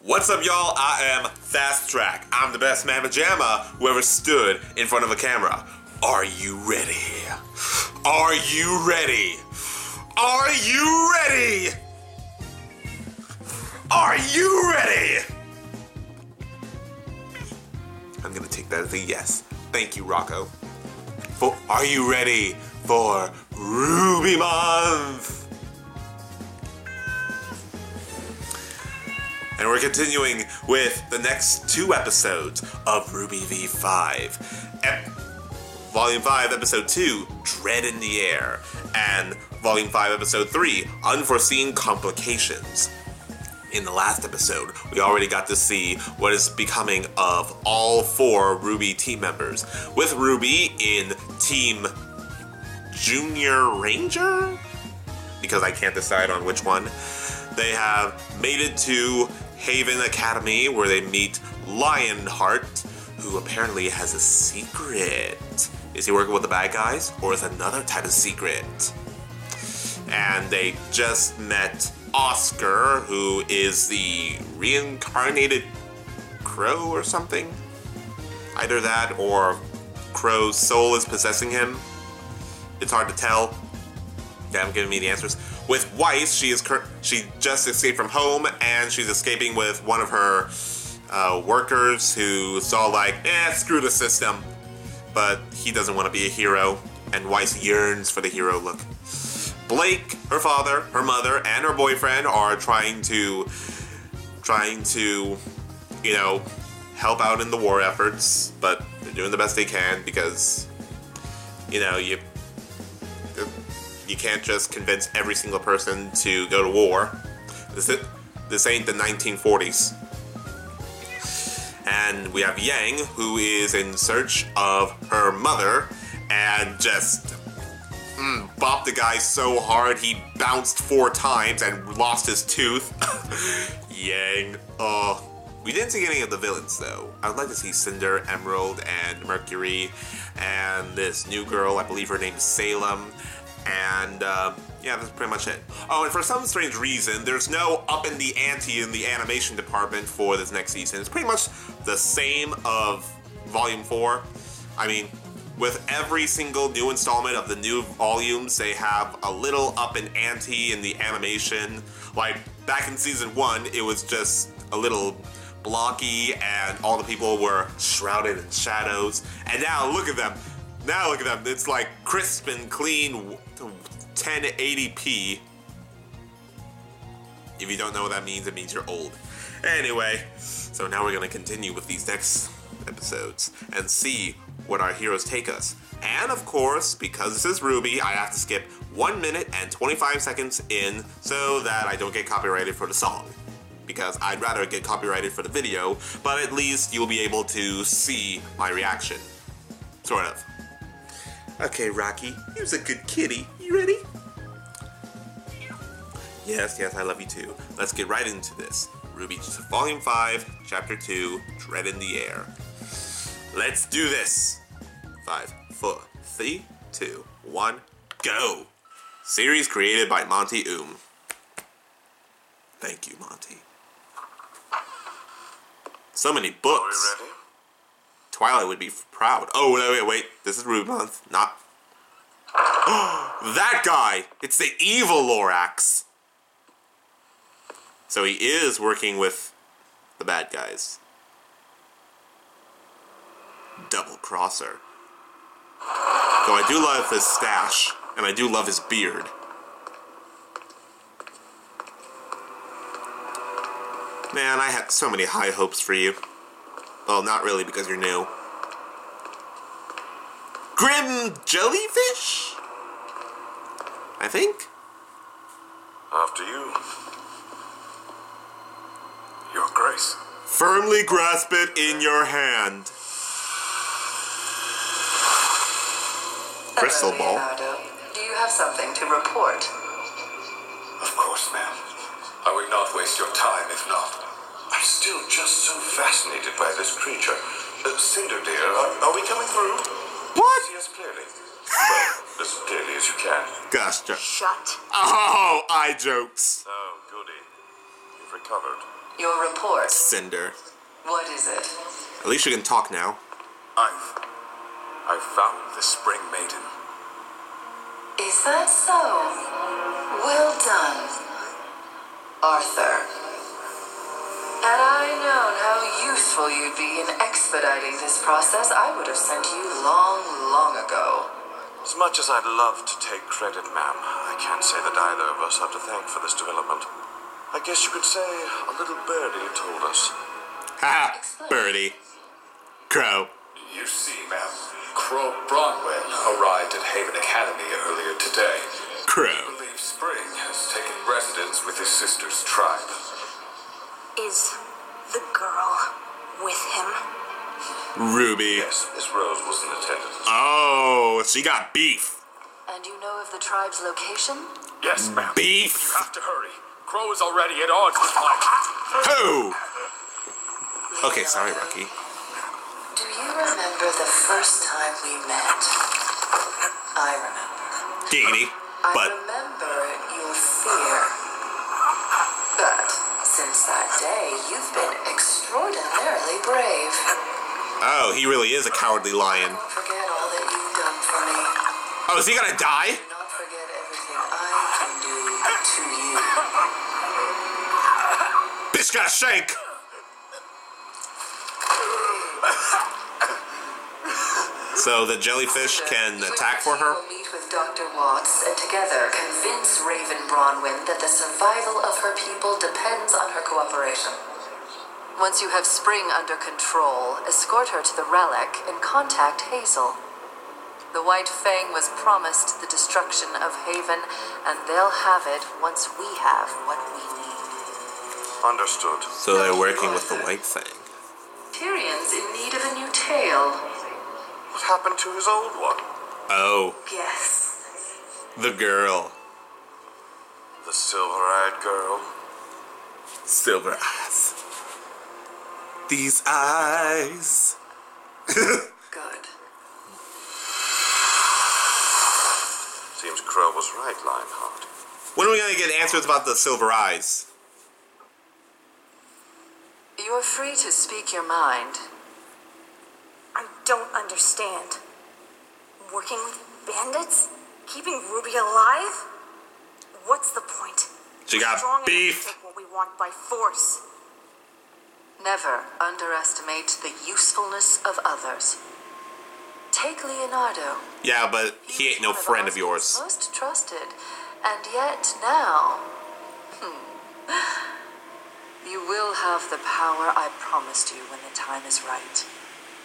What's up, y'all? I am Fast Track. I'm the best man pajama who ever stood in front of a camera. Are you ready? Are you ready? Are you ready? Are you ready? I'm gonna take that as a yes. Thank you, Rocco. Are you ready for RWBY Month? And we're continuing with the next 2 episodes of RWBY V5. Volume 5, Episode 2, Dread in the Air. And Volume 5, Episode 3, Unforeseen Complications. In the last episode, we already got to see what is becoming of all 4 RWBY team members, with Ruby in Team Junior Ranger? Because I can't decide on which one. They have made it to Haven Academy, where they meet Lionheart, who apparently has a secret. Is he working with the bad guys, or is it another type of secret? And they just met Oscar, who is the reincarnated Crow or something. Either that, or Crow's soul is possessing him. It's hard to tell. They haven't given me the answers. With Weiss, she just escaped from home, and she's escaping with one of her workers who's all like, screw the system. But he doesn't want to be a hero, and Weiss yearns for the hero look. Blake, her father, her mother, and her boyfriend are trying to, help out in the war efforts, but they're doing the best they can because, you can't just convince every single person to go to war. This ain't the 1940s. And we have Yang, who is in search of her mother, and just bopped the guy so hard he bounced 4 times and lost his tooth. Yang. We didn't see any of the villains, though. I would like to see Cinder, Emerald, and Mercury, and this new girl, I believe her name is Salem. And, that's pretty much it. Oh, and for some strange reason, there's no up in the ante in the animation department for this next season. It's pretty much the same of Volume 4. I mean, with every single new installment of the new volumes, they have a little up in ante in the animation. Like, back in Season 1, it was just a little blocky, and all the people were shrouded in shadows. And now, look at them. It's like crisp and clean 1080p. If you don't know what that means, it means you're old. Anyway, so now we're going to continue with these next episodes and see what our heroes take us. And of course, because this is RWBY, I have to skip 1 minute and 25 seconds in so that I don't get copyrighted for the song. Because I'd rather get copyrighted for the video, but at least you'll be able to see my reaction. Sort of. Okay, Rocky, here's a good kitty. You ready? Yes, I love you too. Let's get right into this. RWBY Volume 5, Chapter 2, Dread in the Air. Let's do this. 5, 4, 3, 2, 1, go. Series created by Monty Oum. Thank you, Monty. So many books. Are we ready? Twilight would be proud. Oh, wait. This is RWBY Month, not... That guy! It's the evil Lorax! So he is working with the bad guys. Double crosser. Though I do love his stash, and I do love his beard. Man, I had so many high hopes for you. Well, not really, because you're new. Grim jellyfish? I think? After you. Your Grace. Firmly grasp it in your hand. Crystal ball. Leonardo. Do you have something to report? Of course, ma'am. I would not waste your time if not. I'm still just so fascinated by this creature. Cinder, dear, are we coming through? What? See us clearly. Well, as clearly as you can. Gosh, Shut. oh, eye jokes. Oh, goody. You've recovered. Your report. Cinder. What is it? At least you can talk now. I've found the Spring Maiden. Is that so? Well done, Arthur. Had I known how useful you'd be in expediting this process, I would have sent you long, long ago. As much as I'd love to take credit, ma'am, I can't say that either of us have to thank for this development. I guess you could say a little birdie told us. Ha! Birdie. Crow. You see, ma'am, Crow Bronwyn arrived at Haven Academy earlier today. Crow. I believe Spring has taken residence with his sister's tribe. Is the girl with him? Ruby. Yes, Miss Rose was in attendance. Oh, she got beef. And you know of the tribe's location? Yes, ma'am. Beef. You have to hurry. Crow is already at odds with my... Who? Okay, sorry, Rocky. Do you remember the first time we met? I remember. Giggity. I But remember your fear. But since that day, you've been extraordinarily brave. oh, he really is a cowardly lion. Don't forget all that you've done for me. Oh, is he gonna die? Do not forget everything I can do to you. Bitch got a shank. So the jellyfish can attack for her? You will meet with Dr. Watts and together convince Raven Bronwyn that the survival of her people depends on her cooperation. Once you have Spring under control, escort her to the relic and contact Hazel. The White Fang was promised the destruction of Haven, and they'll have it once we have what we need. Understood. So they're working with the White Fang. Tyrion's in need of a new tale. What happened to his old one? Oh, Yes. the girl. The silver-eyed girl? Silver eyes. These eyes. Good. Seems Crow was right, Lionheart. When are we gonna get answers about the silver eyes? You're free to speak your mind. I don't understand. Working with bandits? Keeping Ruby alive? What's the point? She got Strong enough to beef. take what we want by force. Never underestimate the usefulness of others. Take Leonardo. Yeah, but he ain't no He's one friend of Ozpin's yours. Most trusted, and yet now, you will have the power I promised you when the time is right.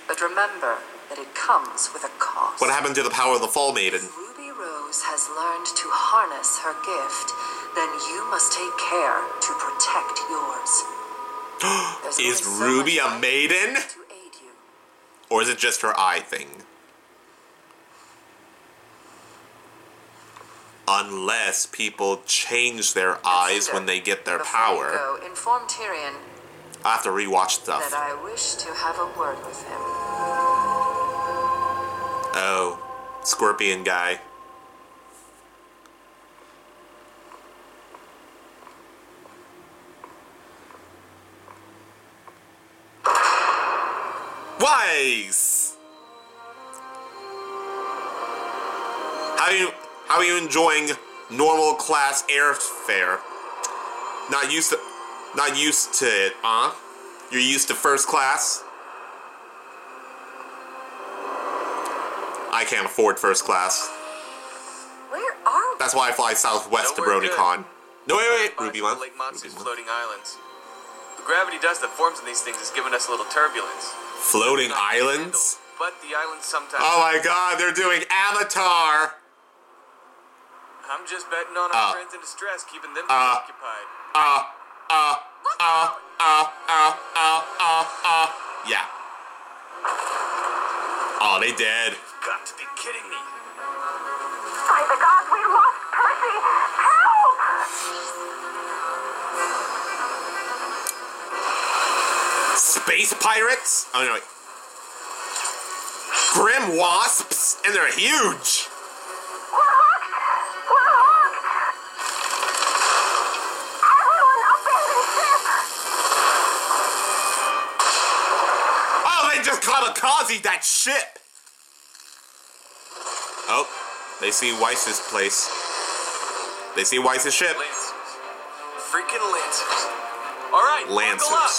But remember that it comes with a cost. What happened to the power of the Fall Maiden? Ruby Rose has learned to harness her gift. Then you must take care to protect yours. There's Is only so Ruby much a I can maiden? do to aid you. Or is it just her eye thing? Unless people change their eyes when they get their Before power. you go, inform Tyrion I have to rewatch that stuff. I wish to have a word with him. Oh, Scorpion guy. Wise! How are you enjoying normal class airfare? Not used to it, huh? You're used to first class? I can't afford first class. Where are we? That's why I fly southwest to No, we're good. BronyCon. No, wait, Bunch Ruby of one. Lake Monsters Ruby one. floating islands. The gravity dust that forms in these things has given us a little turbulence. Floating Not to islands? handle, but the islands sometimes... Oh my god, they're doing Avatar! I'm just betting on our friends in distress, keeping them occupied. Yeah. Oh, they dead. Got to be kidding me. By the gods, we lost Percy! Help! Space pirates? Oh no, wait. Grim wasps? And they're huge! We're hooked! We're hooked! Everyone abandon ship! kamikaze that ship! Oh, they see Weiss's place. They see Weiss's ship. Lancers. Freaking Lancers. Alright, Lancers. buckle up.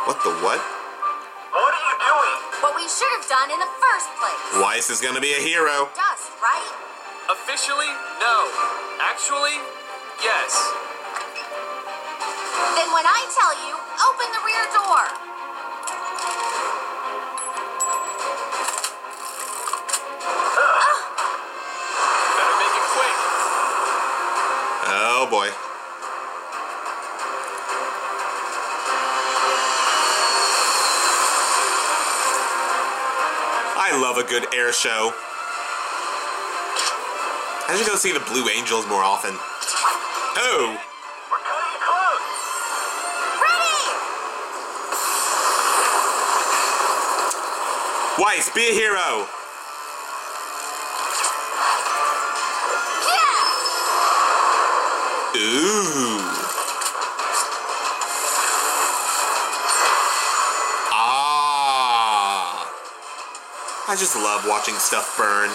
What the what? What are you doing? What we should have done in the first place. Weiss is gonna be a hero. Dust, right? Officially, no. Actually, yes. Then when I tell you, open the rear door. Better make it quick. Oh boy. I love a good air show. I should go see the Blue Angels more often. Oh! We're cutting close. Ready! Weiss, be a hero! Yeah! Ooh. Ah. I just love watching stuff burn.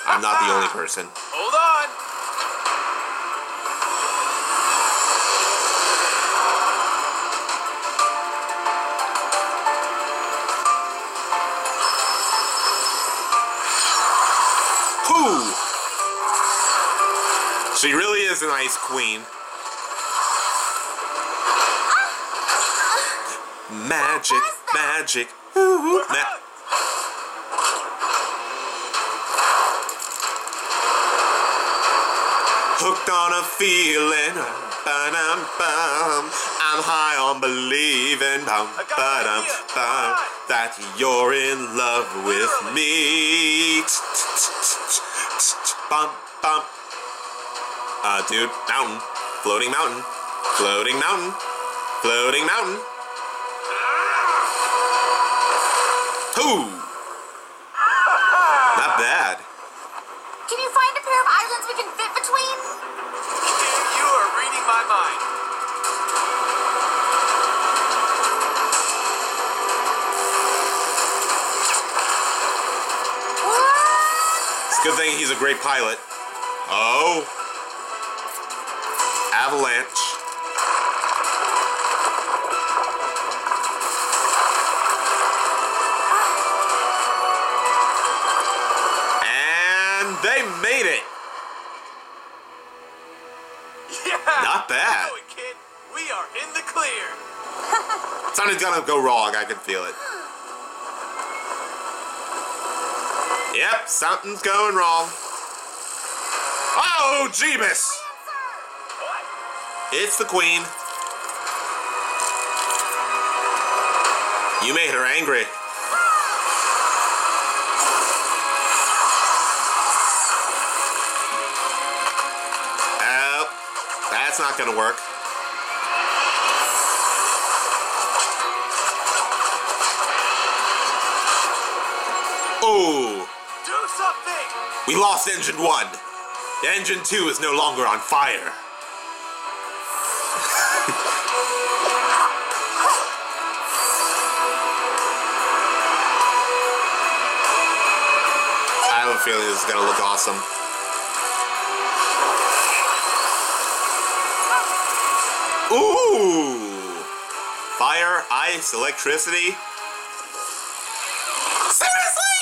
I'm not the only person. Hold on. Whoo! She really is an ice queen. Magic, magic. Ooh, hooked on a feeling. Ba-dum-bum. I'm high on believing ba-dum-bum, that you're in love with me. Bum, bum. Dude, mountain. Floating mountain. Floating mountain. Floating mountain. Ooh! Not bad. Can you find a pair of islands we can fit between? You are reading my mind. It's a good thing he's a great pilot. Oh. Avalanche. And they made it. Yeah. Not bad. Know it, kid. We are in the clear. Something's gonna go wrong, I can feel it. Yep, something's going wrong. Oh, Jeebus! It's the queen. You made her angry. Oh, that's not gonna work. Oh, Do something. we lost engine 1. Engine 2 is no longer on fire. I have a feeling this is gonna look awesome. Ooh! Fire, ice, electricity. Seriously?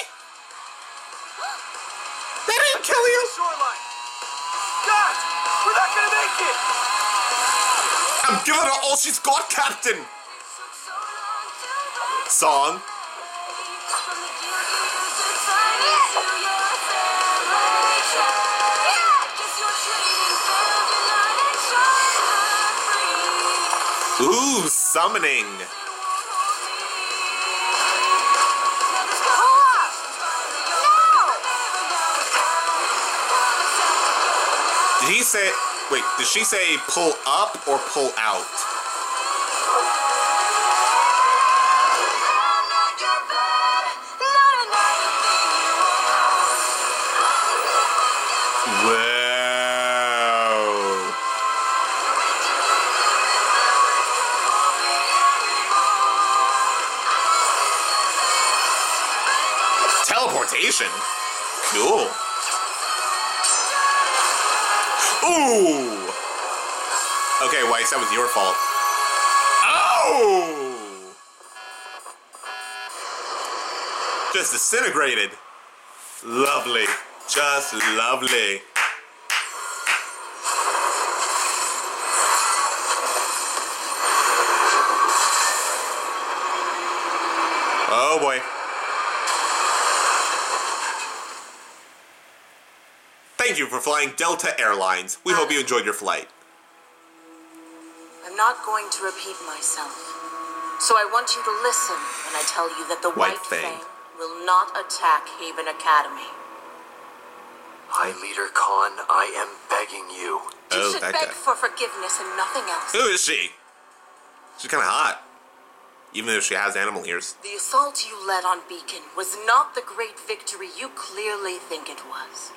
They didn't kill you? Shoreline. Guys, we're not gonna make it. I'm giving her all she's got, Captain! Song. Ooh, summoning. Did he say... Wait, did she say pull up or pull out? Wow. transformation. Cool. Ooh! Okay, Weiss, that was your fault. Oh! Just disintegrated. Lovely. Just lovely. Oh boy. Thank you for flying Delta Airlines. We hope you enjoyed your flight. I'm not going to repeat myself. So I want you to listen when I tell you that the White Fang will not attack Haven Academy. High Leader Khan, I am begging you. You should beg for forgiveness and nothing else. Who is she? She's kind of hot. Even though she has animal ears. The assault you led on Beacon was not the great victory you clearly think it was.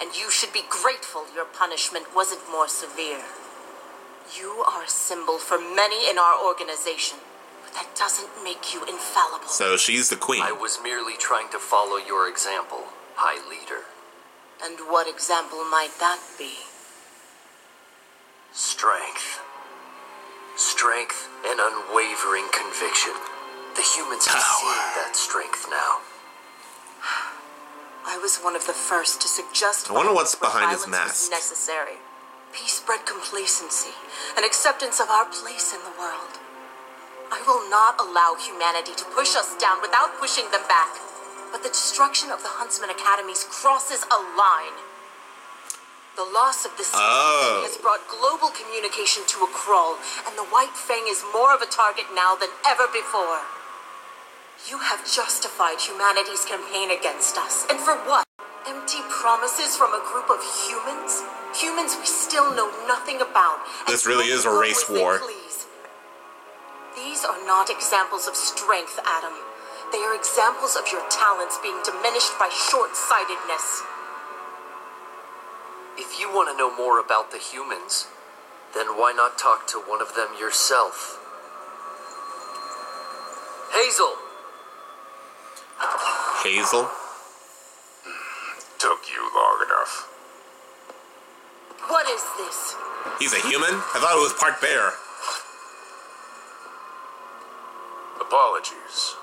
And you should be grateful your punishment wasn't more severe. You are a symbol for many in our organization, but that doesn't make you infallible. So she's the queen. I was merely trying to follow your example, High Leader. And what example might that be? Strength. Strength and unwavering conviction. The humans have seen that strength now. I was one of the first to suggest I wonder what's behind his violence was mask. necessary. Peace bred complacency and acceptance of our place in the world. I will not allow humanity to push us down without pushing them back. But the destruction of the Huntsman Academies crosses a line. The loss of this has brought global communication to a crawl, and the White Fang is more of a target now than ever before. You have justified humanity's campaign against us, and for what? Empty promises from a group of humans? Humans we still know nothing about. This really is a race war. These are not examples of strength, Adam. They are examples of your talents being diminished by short-sightedness. If you want to know more about the humans, then why not talk to one of them yourself? Hazel! Hazel? Took you long enough. What is this? He's a human? I thought it was part bear. Apologies.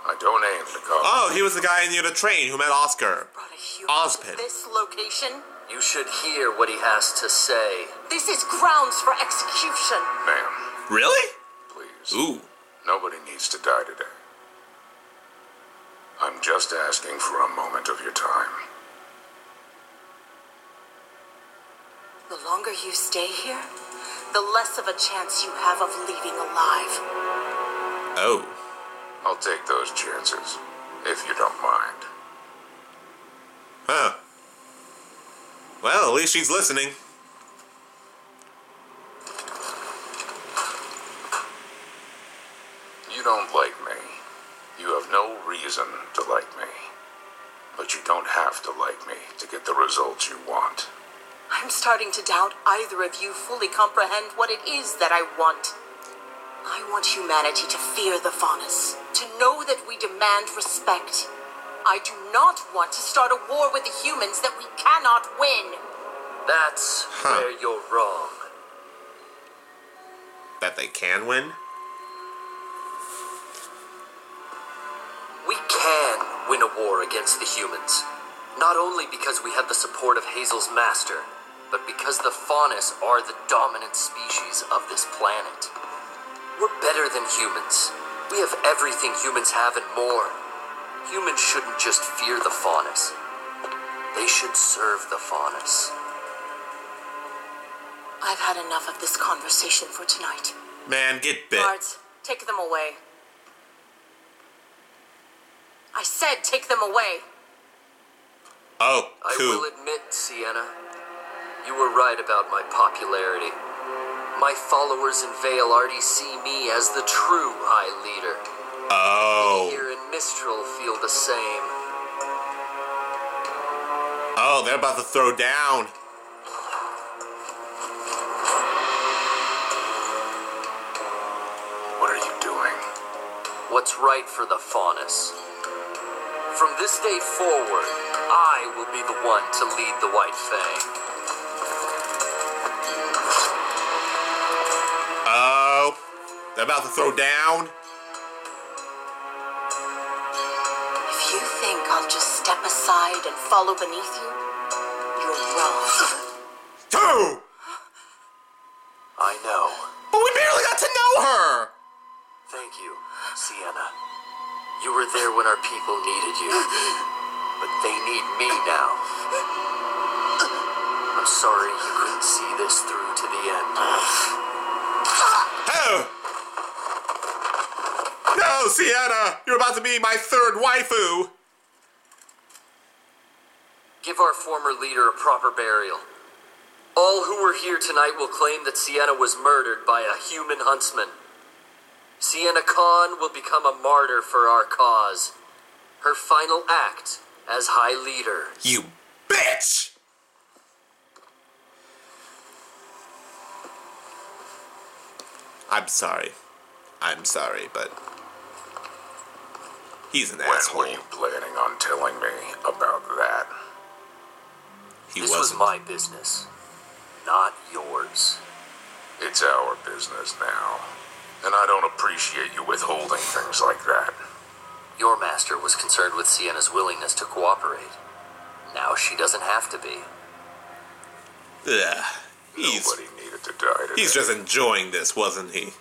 I don't aim to call. Oh, he was the guy near the train who met Oscar. Brought a human Ozpin. to this location? You should hear what he has to say. This is grounds for execution. Ma'am, Really? please. Ooh. Nobody needs to die today. I'm just asking for a moment of your time. The longer you stay here, the less of a chance you have of leaving alive. Oh. I'll take those chances, if you don't mind. Huh. Well, at least she's listening. You don't like me. You have no reason to like me. But you don't have to like me to get the results you want. I'm starting to doubt either of you fully comprehend what it is that I want. I want humanity to fear the Faunus, to know that we demand respect. I do not want to start a war with the humans that we cannot win. That's where you're wrong. That they can win? We can win a war against the humans. Not only because we have the support of Hazel's master, but because the Faunus are the dominant species of this planet. We're better than humans. We have everything humans have and more. Humans shouldn't just fear the Faunus. They should serve the Faunus. I've had enough of this conversation for tonight. Man, get bit. Guards, take them away. I said take them away. Oh, I cool. will admit, Sienna, you were right about my popularity. My followers in Vale already see me as the true High Leader. Oh. Here in Mistral feel the same. Oh, they're about to throw down. What are you doing? What's right for the Faunus? From this day forward, I will be the one to lead the White Fang. Oh, they're about to throw down. If you think I'll just step aside and follow beneath you, you're wrong. Two! I know. But we barely got to know her! Thank you, Sienna. You were there when our people needed you. But they need me now. I'm sorry you couldn't see this through to the end. Oh! No, Sienna! You're about to be my third waifu! Give our former leader a proper burial. All who were here tonight will claim that Sienna was murdered by a human huntsman. Sienna Khan will become a martyr for our cause. Her final act as High Leader. You bitch! I'm sorry, but he's an asshole. When were you planning on telling me about that? This was my business, not yours. It's our business now, and I don't appreciate you withholding things like that. Your master was concerned with Sienna's willingness to cooperate. Now she doesn't have to be. Ugh. Nobody needed to die today. He's just enjoying this, wasn't he?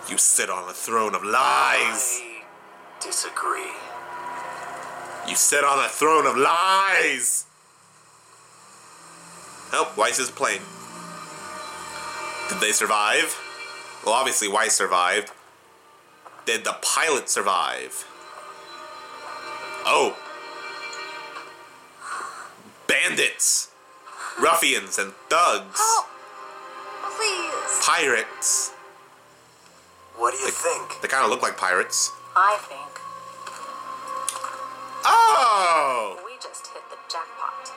You sit on a throne of lies. I disagree. You sit on a throne of lies. Oh, Weiss is playing. Did they survive? Well, obviously Weiss survived. Did the pilot survive? Oh. Bandits. Ruffians and thugs. Help! Please. Pirates. What do you think? They kind of look like pirates. I think Oh! we just hit the jackpot.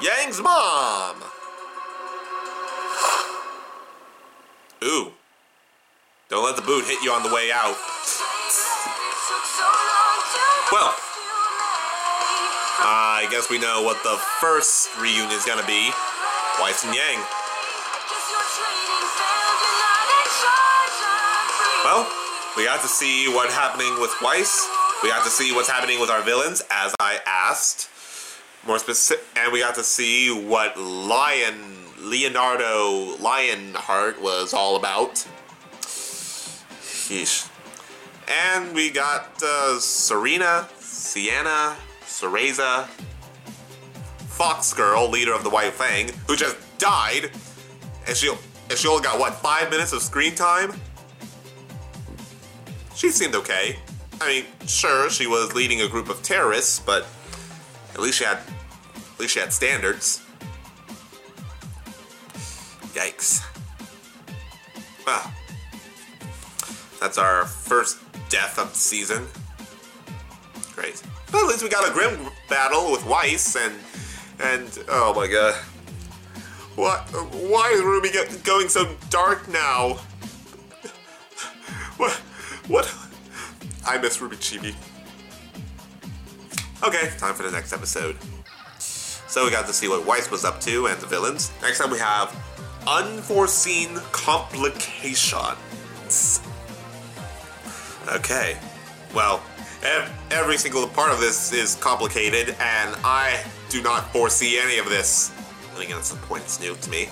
Yang's mom! Ooh. Don't let the boot hit you on the way out. Well, I guess we know what the first reunion is gonna be. Weiss and Yang. Well, we got to see what's happening with Weiss. We got to see what's happening with our villains, as I asked. More specific, and we got to see what Leonardo Lionheart was all about. Sheesh. And we got Sienna, Cereza, Fox Girl, leader of the White Fang, who just died, and she only got, what, 5 minutes of screen time? She seemed okay. I mean, sure, she was leading a group of terrorists, but at least she had standards. Yikes. Well, that's our first death of the season. Great. But at least we got a grim battle with Weiss and oh my god. Why is RWBY going so dark now? What? I miss Ruby Chibi. Okay, time for the next episode. So we got to see what Weiss was up to and the villains. Next time we have Unforeseen Complications. Okay, well, every single part of this is complicated, and I do not foresee any of this. I think at some point it's new to me.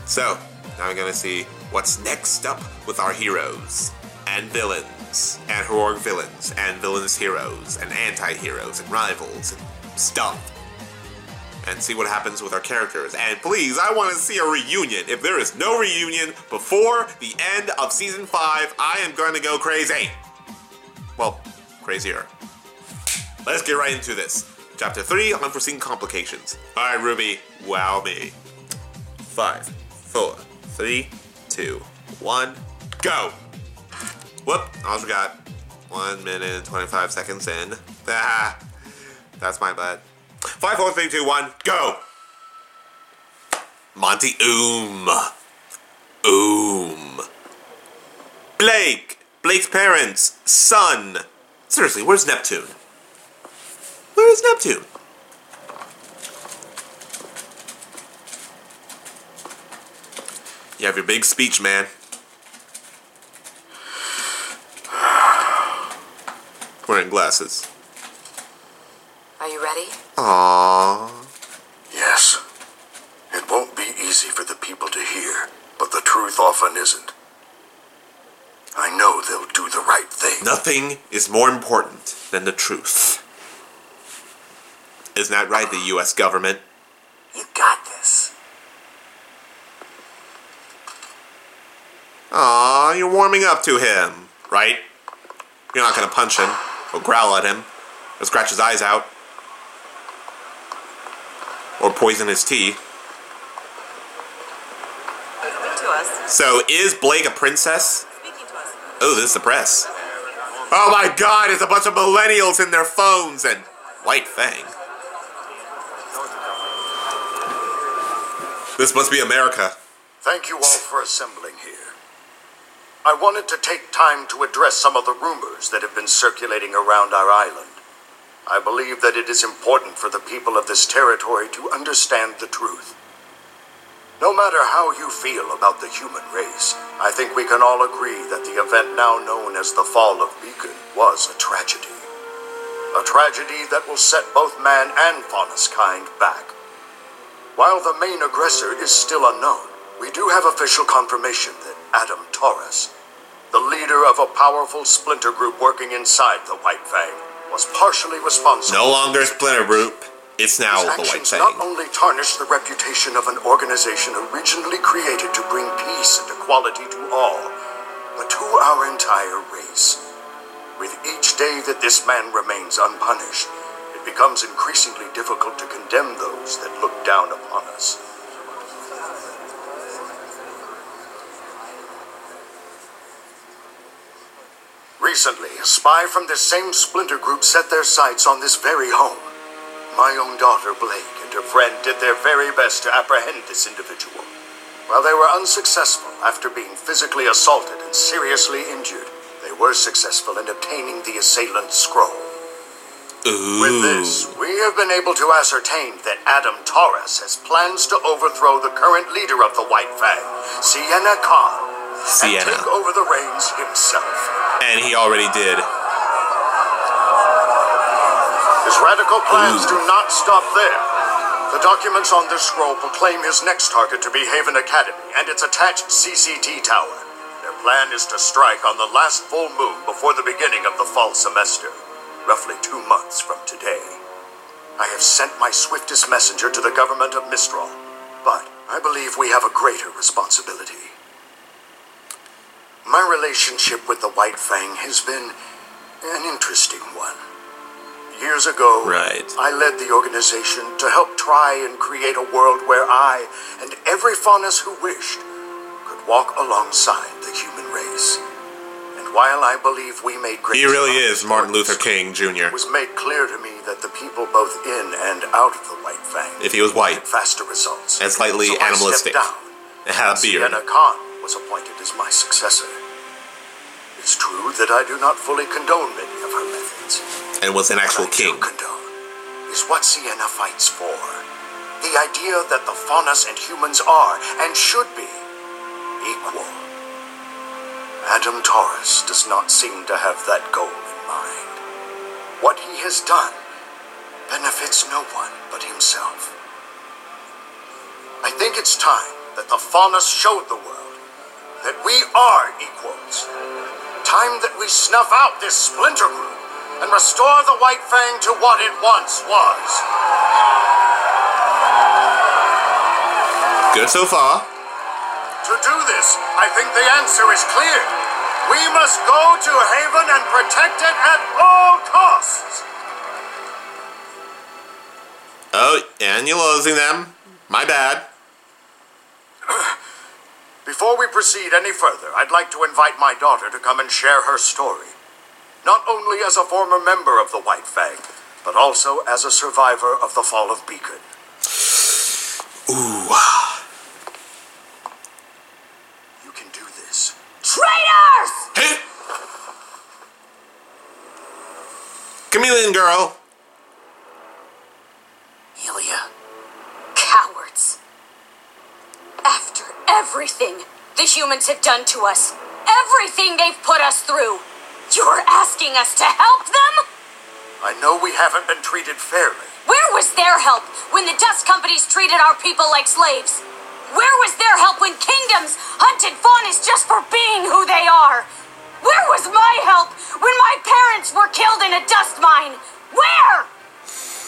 So, now we're gonna see what's next up with our heroes and villains, and heroic villains, and villainous heroes, and anti-heroes, and rivals, and stuff. And see what happens with our characters. And please, I want to see a reunion. If there is no reunion before the end of Season 5, I am going to go crazy. Well, crazier. Let's get right into this. Chapter 3, Unforeseen Complications. Alright, RWBY, wow me. 5, 4, 3, 2, 1, go! Whoop, I also got 1 minute and 25 seconds in. Ah, that's my bad. 5, 4, 3, 2, 1, go! Monty Oum. Blake, Blake's parents, son. Seriously, where's Neptune? Where is Neptune? You have your big speech, man. Wearing glasses. Are you ready? Aww. Yes. It won't be easy for the people to hear, but the truth often isn't. I know they'll do the right thing. Nothing is more important than the truth. Isn't that right, the U.S. government? You got this. Aw, you're warming up to him, right? You're not gonna punch him, or growl at him, or scratch his eyes out, or poison his tea. To us. So, is Blake a princess? Speaking to us. Oh, this is the press. Oh my god, it's a bunch of millennials in their phones and White Fang. This must be America. Thank you all for assembling here. I wanted to take time to address some of the rumors that have been circulating around our island. I believe that it is important for the people of this territory to understand the truth. No matter how you feel about the human race, I think we can all agree that the event now known as the Fall of Beacon was a tragedy. A tragedy that will set both man and Faunus kind back. While the main aggressor is still unknown, we do have official confirmation that Adam Taurus, the leader of a powerful splinter group working inside the White Fang, was partially responsible. No longer Splinter Group. It's now His the White actions Fang. not only tarnish the reputation of an organization originally created to bring peace and equality to all, but to our entire race. With each day that this man remains unpunished, it becomes increasingly difficult to condemn those that look down upon us. Recently, a spy from this same splinter group set their sights on this very home. My own daughter, Blake, and her friend did their very best to apprehend this individual. While they were unsuccessful after being physically assaulted and seriously injured, they were successful in obtaining the assailant's scroll. Ooh. With this, we have been able to ascertain that Adam Taurus has plans to overthrow the current leader of the White Fang, Sienna Khan, and take over the reins himself. And he already did. His radical plans do not stop there. The documents on this scroll proclaim his next target to be Haven Academy and its attached CCT tower. Their plan is to strike on the last full moon before the beginning of the fall semester, roughly 2 months from today. I have sent my swiftest messenger to the government of Mistral, but I believe we have a greater responsibility. My relationship with the White Fang has been an interesting one. Years ago, I led the organization to help try and create a world where I and every Faunus who wished could walk alongside the human race. And while I believe we made great He really is Martin Luther King Jr. It was made clear to me that the people both in and out of the White Fang If he was white had faster results. and slightly So animalistic I stepped down. and had a beard. Sienna Khan was appointed as my successor. It's true that I do not fully condone many of her methods. And was an actual what I king. do condone is what Sienna fights for. The idea that the Faunus and humans are, and should be, equal. Adam Taurus does not seem to have that goal in mind. What he has done benefits no one but himself. I think it's time that the Faunus showed the world that we are equals. Time that we snuff out this splinter group and restore the White Fang to what it once was. Good so far. To do this, I think the answer is clear. We must go to Haven and protect it at all costs. Oh, and you're losing them. My bad. Before we proceed any further, I'd like to invite my daughter to come and share her story. Not only as a former member of the White Fang, but also as a survivor of the Fall of Beacon. Ooh. You can do this. Traitors! Hey! chameleon girl. Ilya. Cowards. After everything the humans have done to us, everything they've put us through, you're asking us to help them? I know we haven't been treated fairly. Where was their help when the dust companies treated our people like slaves? Where was their help when kingdoms hunted faunus just for being who they are? Where was my help when my parents were killed in a dust mine? Where?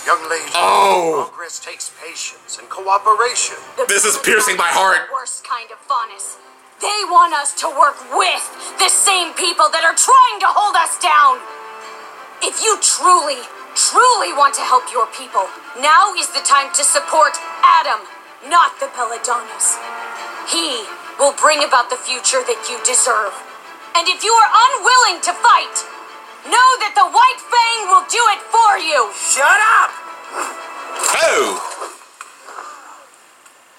Young lady, Oh. progress takes patience and cooperation. This is piercing my heart. The worst kind of faunus. They want us to work with the same people that are trying to hold us down. If you truly want to help your people, now is the time to support Adam, not the Belladonnas. He will bring about the future that you deserve. And if you are unwilling to fight, know that the White Fang will do it for you. Shut up! Oh.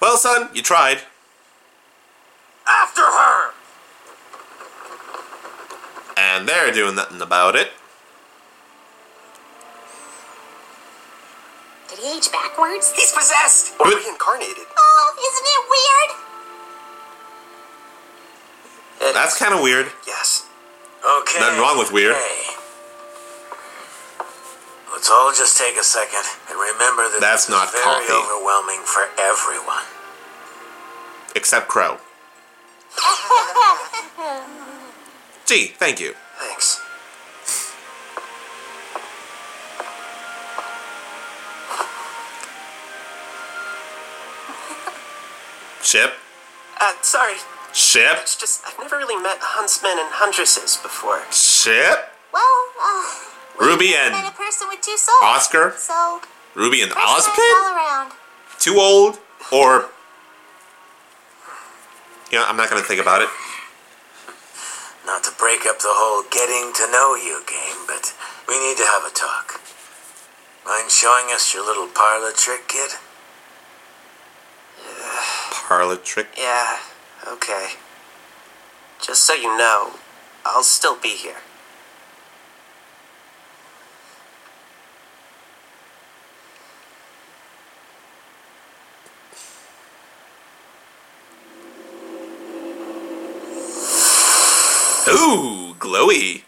Well, son, you tried. After her! And they're doing nothing about it. Did he age backwards? He's possessed! Or reincarnated. Oh, isn't it weird? That's kind of weird. Yes. Okay. Nothing wrong with weird. Hey. Let's all just take a second and remember that That's this not is very coffee. overwhelming for everyone. Except Crow. Gee, thank you. Thanks. Ship? Sorry. Ship? It's just, I've never really met huntsmen and huntresses before. Ship? Well, Ruby met a and person with 2 souls. Oscar? So, Ruby and first times Ozpin? all around. Too old? Or... You know, I'm not gonna think about it. Not to break up the whole getting to know you game, but we need to have a talk. Mind showing us your little parlor trick, kid? Parlor trick? Yeah, okay. Just so you know, I'll still be here. Ooh, glowy.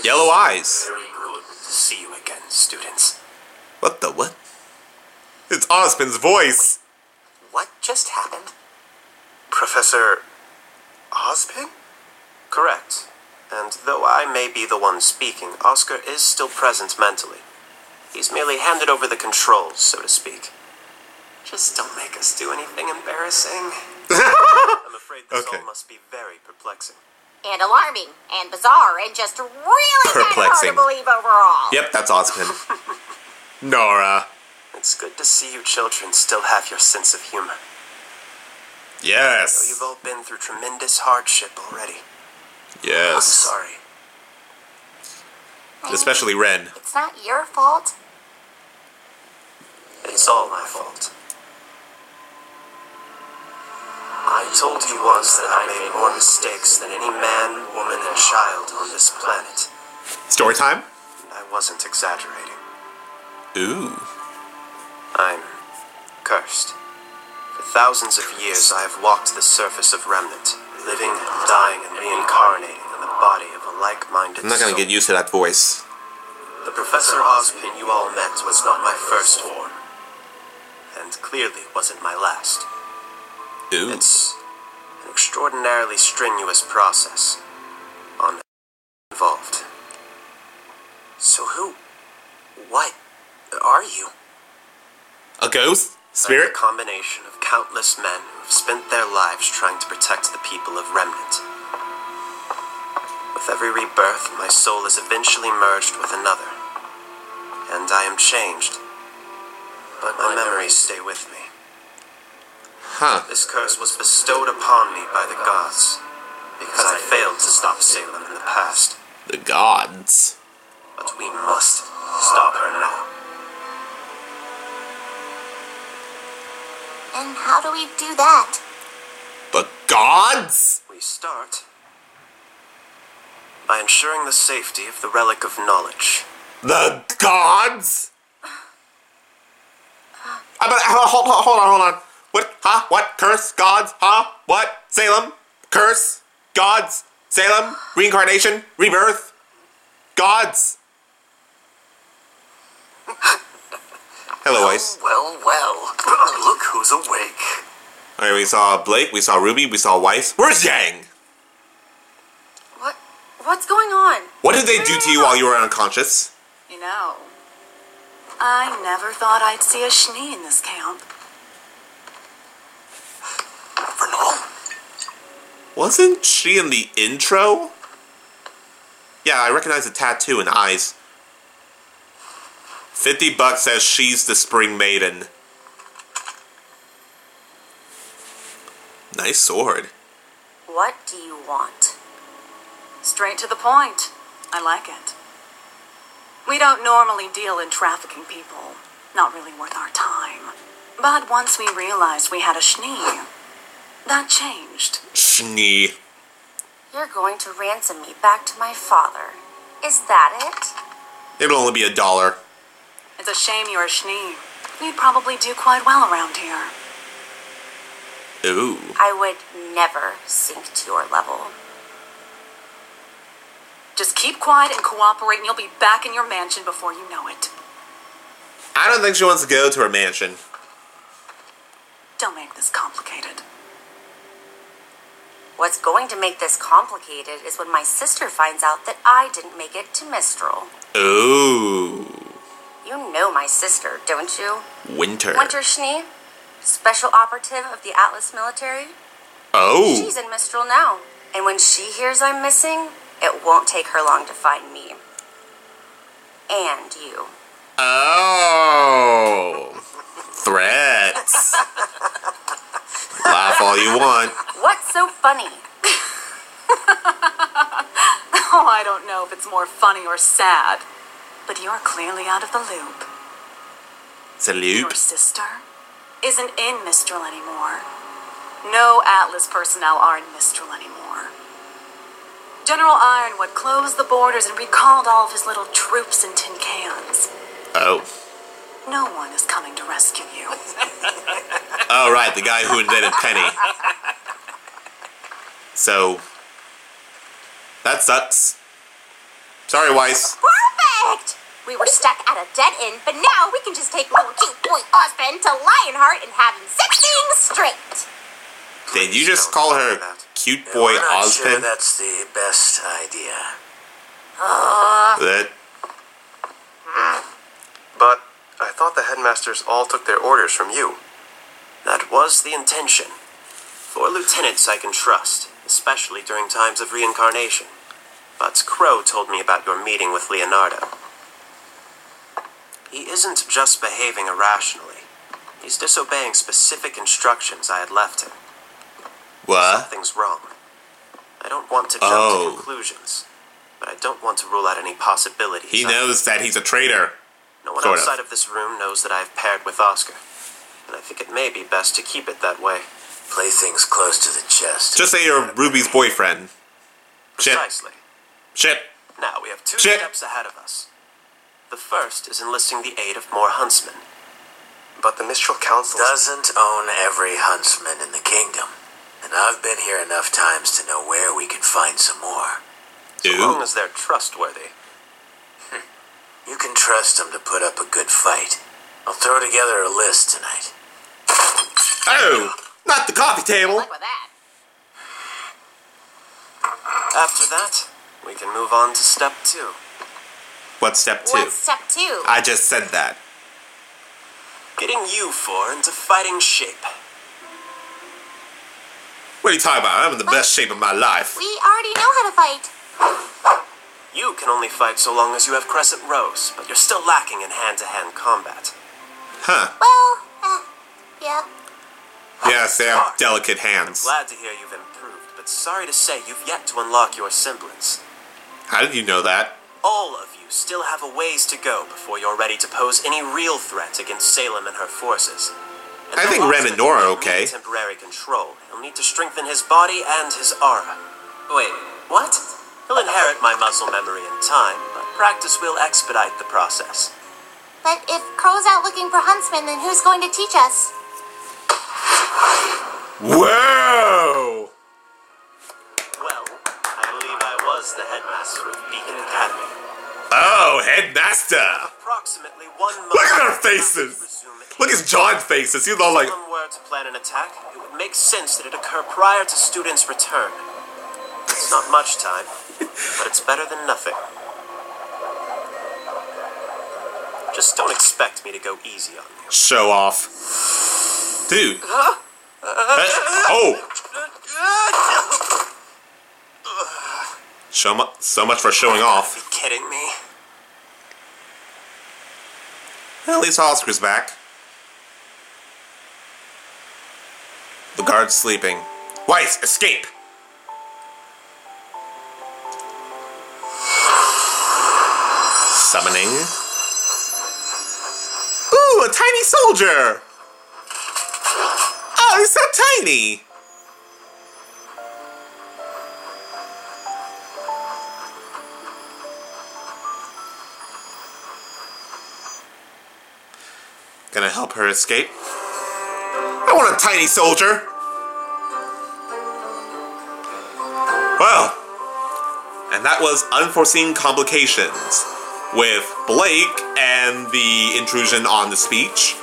Yellow eyes. Very good to see you again, students. What the what? It's Ozpin's voice. What just happened? Professor Ozpin? Correct. And though I may be the one speaking, Oscar is still present mentally. He's merely handed over the controls, so to speak. Just don't make us do anything embarrassing. I'm afraid this Okay. all must be very perplexing. And alarming, and bizarre, and just really kind of hard Perplexing. to believe overall. Yep, that's Ozpin. Nora. It's good to see you children still have your sense of humor. Though Yes. you've all been through tremendous hardship already. I'm Yes. sorry. Especially Ren. It's not your fault. It's all my fault. I told you once that I made more mistakes than any man, woman, and child on this planet. Story time? And I wasn't exaggerating. Ooh. I'm cursed. For thousands of years, I have walked the surface of Remnant, living, dying, and reincarnating in the body of a like-minded I'm not gonna soul. get used to that voice. The Professor Ozpin you all met was not my first form, and clearly wasn't my last. Ooh. It's an extraordinarily strenuous process on involved. So what are you? A ghost? I'm Spirit? a combination of countless men who have spent their lives trying to protect the people of Remnant. With every rebirth, my soul is eventually merged with another, and I am changed, but my memories stay with me. Huh. This curse was bestowed upon me by the gods, because I failed to stop Salem in the past. The gods. But we must stop her now. And how do we do that? The gods? We start by ensuring the safety of the Relic of Knowledge, The gods? Hold on. What? Huh? What? Curse? Gods? Huh? What? Salem? Curse? Gods? Salem? Reincarnation? Rebirth? Gods? Hello, Ice. Well. Look who's awake. Alright, we saw Blake, we saw Ruby, we saw Weiss. Where's Yang? What's going on? What did they do to you while you were unconscious? You know, I never thought I'd see a Schnee in this camp. Vernal? Wasn't she in the intro? Yeah, I recognize the tattoo and eyes. $50 says she's the Spring Maiden. Nice sword. What do you want? Straight to the point. I like it. We don't normally deal in trafficking people. Not really worth our time. But once we realized we had a Schnee, that changed. Schnee. You're going to ransom me back to my father. Is that it? It'll only be $1. It's a shame you're a Schnee. You'd probably do quite well around here. Ooh. I would never sink to your level. Just keep quiet and cooperate and you'll be back in your mansion before you know it. I don't think she wants to go to her mansion. Don't make this complicated. What's going to make this complicated is when my sister finds out that I didn't make it to Mistral. Ooh. You know my sister, don't you? Winter. Winter Schnee, special operative of the Atlas military. Oh. She's in Mistral now. And when she hears I'm missing, it won't take her long to find me. And you. Oh. Threats. Laugh all you want. What's so funny? Oh, I don't know if it's more funny or sad. But you're clearly out of the loop. It's a loop. Your sister isn't in Mistral anymore. No Atlas personnel are in Mistral anymore. General Ironwood closed the borders and recalled all of his little troops and tin cans. Oh. No one is coming to rescue you. Oh, right, the guy who invented Penny. So, that sucks. Sorry, Weiss. Perfect! We were stuck at a dead end, but now we can just take little cute boy Ozpin to Lionheart and have him set things straight. Did you just call her cute boy We're not Ozpin? sure that's the best idea. That But I thought the headmasters all took their orders from you. That was the intention. 4 lieutenants I can trust, especially during times of reincarnation. But Crow told me about your meeting with Leonardo. He isn't just behaving irrationally. He's disobeying specific instructions I had left him. what? Something's wrong. I don't want to jump to conclusions, but I don't want to rule out any possibilities. He knows that he's a traitor. No one Sort of. outside of this room knows that I've paired with Oscar, and I think it may be best to keep it that way. Play things close to the chest. Just say you're Ruby's boyfriend. Shit. Precisely. Shit. Now we have 2 Shit. steps ahead of us. The first is enlisting the aid of more huntsmen. But the Mistral Council Doesn't own every huntsman in the kingdom. And I've been here enough times to know where we can find some more. so long Ooh. as they're trustworthy. You can trust them to put up a good fight. I'll throw together a list tonight. Oh, not the coffee table. Look with that. After that, we can move on to step 2. What's step 2? What's step 2? I just said that. Getting you 4 into fighting shape. What are you talking about? I'm in the best shape of my life. We already know how to fight. You can only fight so long as you have crescent rows, but you're still lacking in hand-to-hand combat. Huh. Well, yeah. Yes, they have delicate hands. Glad to hear you've improved, but sorry to say you've yet to unlock your semblance. How did you know that? All of you still have a ways to go before you're ready to pose any real threat against Salem and her forces. And I think though Ren and Ozpin Nora are may okay. need temporary control. He'll need to strengthen his body and his aura. Wait, what? He'll inherit my muscle memory in time, but Practice will expedite the process. But if Crow's out looking for huntsmen, then who's going to teach us? Whoa! Well, I believe I was the headmaster of Beacon Academy. Oh, headmaster! Approximately 1 month. Look at our faces! Look at John's faces. He's all like, If someone were to plan an attack, it would make sense that it occur prior to students' return. It's not much time, but it's better than nothing. Just don't expect me to go easy on you. show off. Dude. Oh! So much for showing off. Are you kidding me? Well, at least Oscar's back. The guard's sleeping. Weiss, escape! Summoning. Ooh, a tiny soldier! Oh, he's so tiny! Gonna help her escape. I want a tiny soldier! Well, and that was Unforeseen Complications, with Blake and the intrusion on the speech,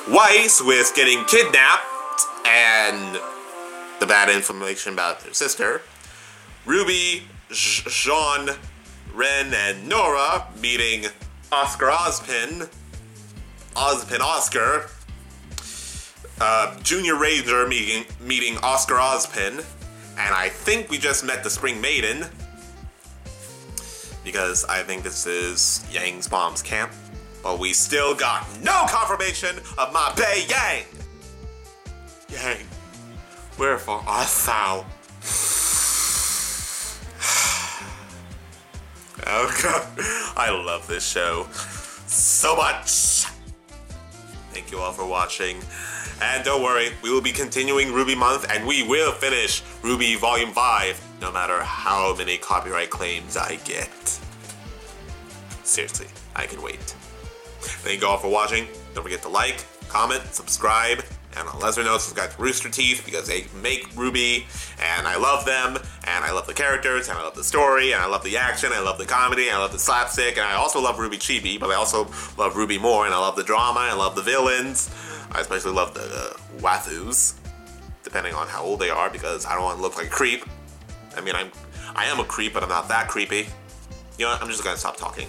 Weiss with getting kidnapped and the bad information about their sister, Ruby, Jean, Ren, and Nora meeting Ozpin, Oscar, Junior Ranger meeting Oscar Ozpin, and I think we just met the Spring Maiden, because I think this is Yang's mom's camp, but we still got no confirmation of my bae Yang! Yang, wherefore art thou? Oh god, I love this show so much! Thank you all for watching. And don't worry, we will be continuing RWBY month, and we will finish RWBY Volume 5, no matter how many copyright claims I get. Seriously, I can wait. Thank you all for watching. Don't forget to like, comment, subscribe, and on a lesser note, subscribe to Rooster Teeth, because they make RWBY, and I love them, and I love the characters, and I love the story, and I love the action, I love the comedy, and I love the slapstick, and I also love RWBY Chibi, but I also love RWBY more, and I love the drama, I love the villains. I especially love the waifus, depending on how old they are, because I don't want to look like a creep. I mean, I am a creep, but I'm not that creepy. You know what? I'm just gonna stop talking.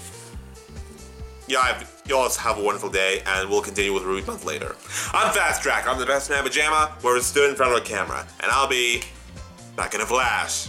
Yeah, you all have a wonderful day, and we'll continue with RWBY month later. I'm Fast Track. I'm the best man in pajama, where we stood in front of a camera, and I'll be back in a flash.